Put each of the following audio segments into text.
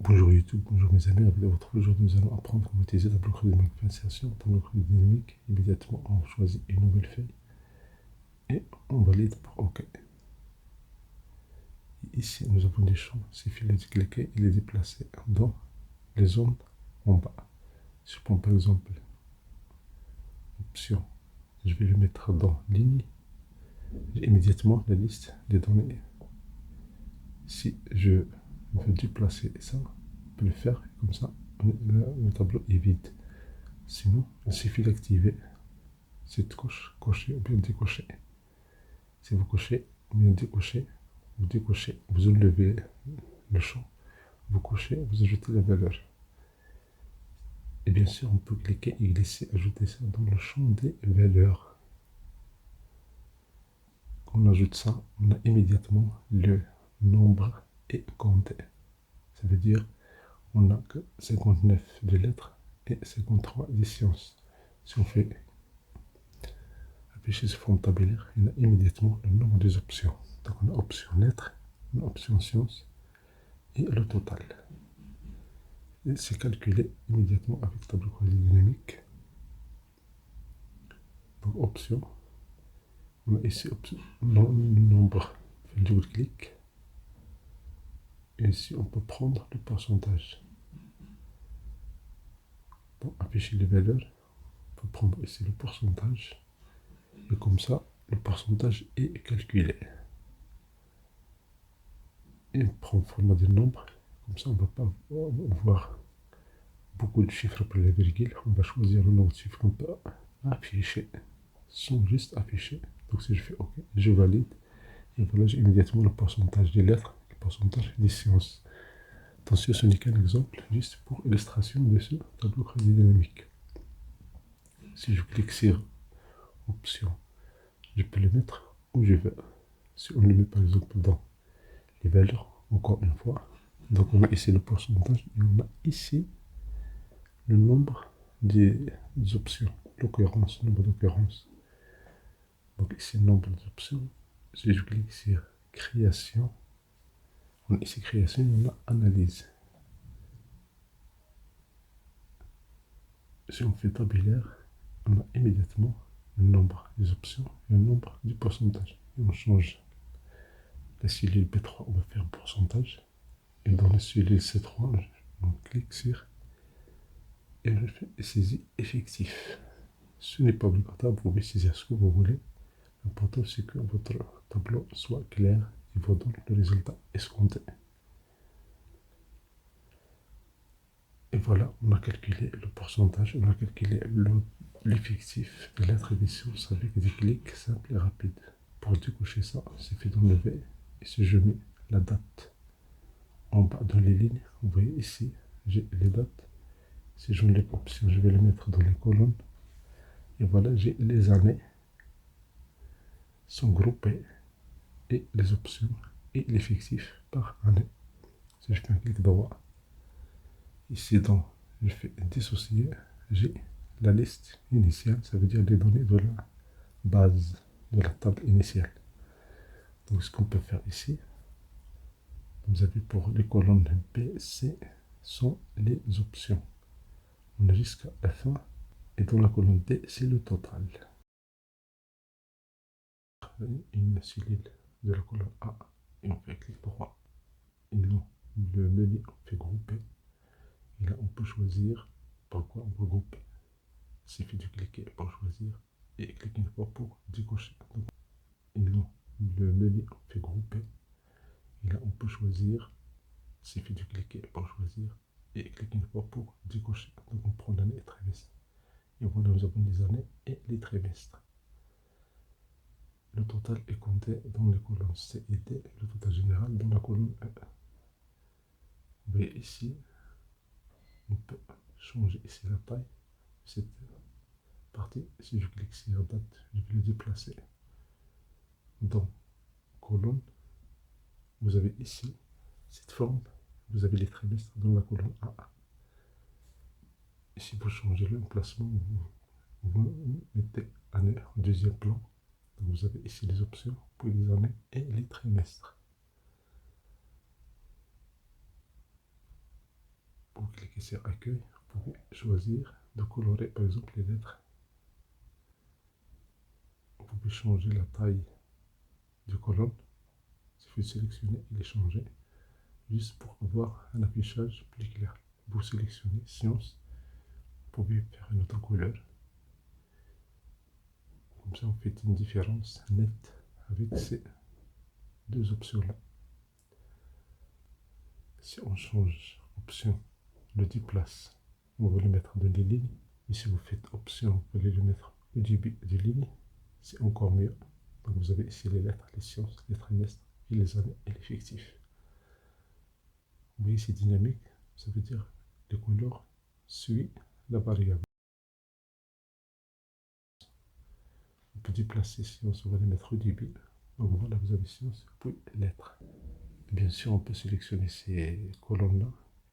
Bonjour YouTube, bonjour mes amis, ravi de vous retrouver. Aujourd'hui nous allons apprendre comment utiliser tableau creux dynamique d'insertion, tableau creux dynamique. Immédiatement on choisit une nouvelle feuille et on valide pour OK. Et ici nous avons des champs, il suffit de cliquer et les déplacer dans les zones en bas. Si je prends par exemple option, je vais le mettre dans ligne, j'ai immédiatement la liste des données. Si je veux déplacer ça, je peux le faire comme ça, le tableau est vide. Sinon, il suffit d'activer cette coche, cocher ou bien décocher. Si vous cochez ou bien décochez, vous enlevez le champ, vous cochez, vous ajoutez la valeur. Et bien sûr, on peut cliquer et glisser, ajouter ça dans le champ des valeurs. Quand on ajoute ça, on a immédiatement le nombre est compté. Ça veut dire on n'a que 59 de lettres et 53 de sciences. Si on fait afficher ce forme tabulaire, il a immédiatement le nombre des options. Donc on a option lettres, on a option sciences et le total. Et c'est calculé immédiatement avec tableau croisé dynamique. Donc option, on a ici option, nombre, fait double clic. Et ici on peut prendre le pourcentage. Pour afficher les valeurs, on peut prendre ici le pourcentage. Et comme ça, le pourcentage est calculé. Et on prend le format de nombre. Comme ça, on ne va pas voir beaucoup de chiffres pour les virgules. On va choisir le nombre de chiffres qu'on peut afficher sans juste afficher. Donc si je fais OK, je valide. Et voilà, j'ai immédiatement le pourcentage des lettres, le pourcentage des sciences. Attention, ce n'est qu'un exemple, juste pour illustration de ce tableau croisé dynamique. Si je clique sur Option, je peux le mettre où je veux. Si on le met par exemple dans les valeurs, encore une fois. Donc on a ici le pourcentage et on a ici le nombre des options, l'occurrence, nombre d'occurrences. Donc ici, le nombre d'options. Si je clique sur création, on a ici création, on a analyse. Si on fait tabulaire, on a immédiatement le nombre des options et le nombre du pourcentage. Et on change la cellule B3, on va faire pourcentage. Et dans la cellule C3, on clique sur et je fais saisie effectif. Ce n'est pas obligatoire, vous pouvez saisir ce que vous voulez. L'important c'est que votre tableau soit clair et vous donne le résultat escompté. Et voilà, on a calculé le pourcentage, on a calculé l'effectif de l'attribution avec des clics simples et rapides. Pour décocher ça, il suffit d'enlever. Et si je mets la date en bas dans les lignes, vous voyez ici, j'ai les dates. Si j'enlève option, je vais les mettre dans les colonnes. Et voilà, j'ai les années sont groupées et les options et l'effectif par année. Si je fais un clic droit, ici dans, je fais dissocier, j'ai la liste initiale, ça veut dire les données de la base de la table initiale. Donc ce qu'on peut faire ici, vous avez pour les colonnes B, C sont les options. On a jusqu'à la fin et dans la colonne D, c'est le total. Une cellule de la colonne A et on fait clic droit. Et dans le menu, on fait grouper. Et là, on peut choisir par quoi on veut grouper. Il suffit de cliquer pour choisir et cliquer une fois pour décocher. Et dans le menu, on fait grouper. Et là, on peut choisir. Il suffit de cliquer pour choisir et cliquer une fois pour décocher. Donc, on prend l'année et trimestre. Et voilà, nous avons les années et les trimestres. Le total est compté dans les colonnes C et D, le total général dans la colonne E. Vous voyez ici, on peut changer ici la taille de cette partie. Si je clique sur date, je vais le déplacer dans colonne. Vous avez ici cette forme, vous avez les trimestres dans la colonne A. Ici, vous changez l'emplacement, vous mettez année en deuxième plan. Donc vous avez ici les options pour les années et les trimestres. cliquez sur Accueil, vous pouvez choisir de colorer par exemple les lettres. Vous pouvez changer la taille du colonne. Il suffit de sélectionner et les changer, juste pour avoir un affichage plus clair. Vous sélectionnez Science, vous pouvez faire une autre couleur. Comme ça, on fait une différence nette avec ces deux options-là. Si on change option, le déplace, on va le mettre dans les lignes. Et si vous faites option, vous allez le mettre au début des lignes, c'est encore mieux. Donc vous avez ici les lettres, les sciences, les trimestres, et les années et l'effectif. Vous voyez, c'est dynamique, ça veut dire les couleurs suivent la variable. On peut déplacer sciences, on va les mettre au début. Donc voilà, vous avez sciences, puis lettres. Bien sûr, on peut sélectionner ces colonnes-là.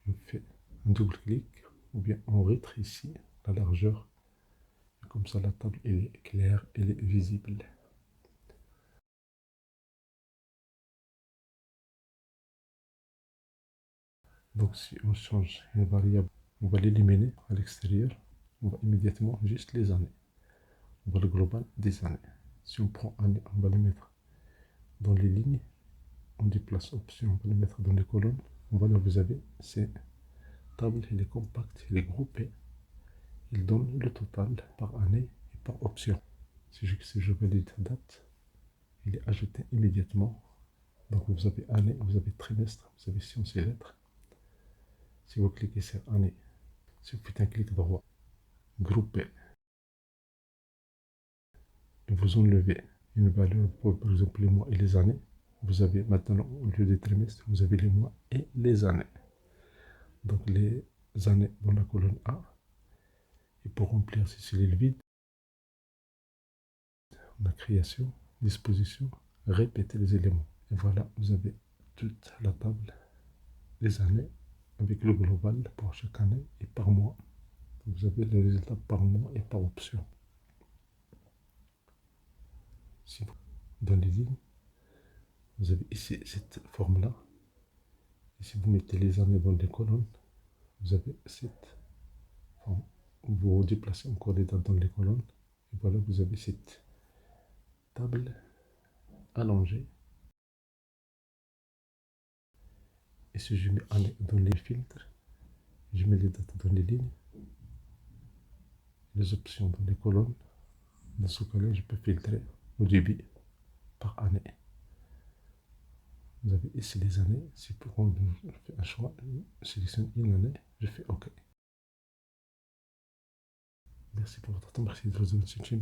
On fait un double clic, ou bien on rétrécit la largeur. Comme ça, la table elle est claire, elle est visible. Donc si on change une variable, on va l'éliminer à l'extérieur. On va immédiatement juste les années. On va le global des années. Si on prend année, on va le mettre dans les lignes. On déplace option, on va le mettre dans les colonnes. Voilà, vous avez ces tables, elle est compacte, elle est groupée. Il donne le total par année et par option. Si je valide date, il est ajouté immédiatement. Donc vous avez année, vous avez trimestre, vous avez sciences et lettres. Si vous cliquez sur année, si vous faites un clic droit, grouper, et vous enlevez une valeur pour par exemple les mois et les années, vous avez maintenant au lieu des trimestres, vous avez les mois et les années. Donc les années dans la colonne A. Et pour remplir ces cellules vides, on a création, disposition, répéter les éléments. Et voilà, vous avez toute la table, les années, avec le global pour chaque année et par mois. Vous avez les résultats par mois et par option. Si vous, dans les lignes, vous avez ici cette forme-là. Et si vous mettez les années dans les colonnes, vous avez cette forme. Vous déplacez encore les dates dans les colonnes. Et voilà, vous avez cette table allongée. Et si je mets année dans les filtres, je mets les dates dans les lignes, les options dans les colonnes. Dans ce cas-là, je peux filtrer au début par année. Vous avez ici les années. Si pour on fait un choix, je sélectionne une année, je fais OK. Merci pour votre temps, merci de votre attention.